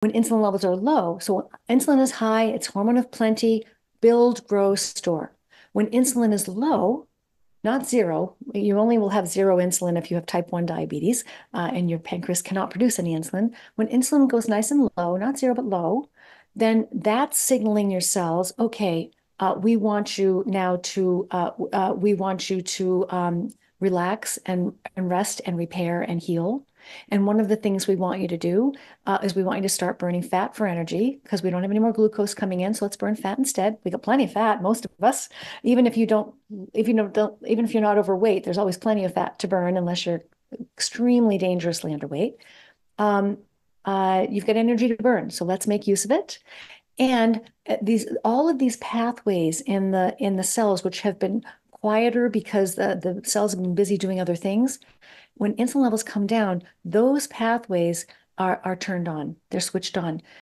when insulin levels are low. So when insulin is high, it's hormone of plenty, build, grow, store. When insulin is low, not zero, you only will have zero insulin if you have type 1 diabetes, and your pancreas cannot produce any insulin. When insulin goes nice and low, not zero, but low, then that's signaling your cells, okay, we want you to relax and rest and repair and heal. And one of the things we want you to do is we want you to start burning fat for energy because we don't have any more glucose coming in. So let's burn fat instead. We got plenty of fat, most of us. Even if you don't, if you don't, even if you're not overweight, there's always plenty of fat to burn unless you're extremely dangerously underweight. Um, you've got energy to burn, so let's make use of it. And these all of these pathways in the cells, which have been quieter because the cells have been busy doing other things, when insulin levels come down, those pathways are turned on. They're switched on.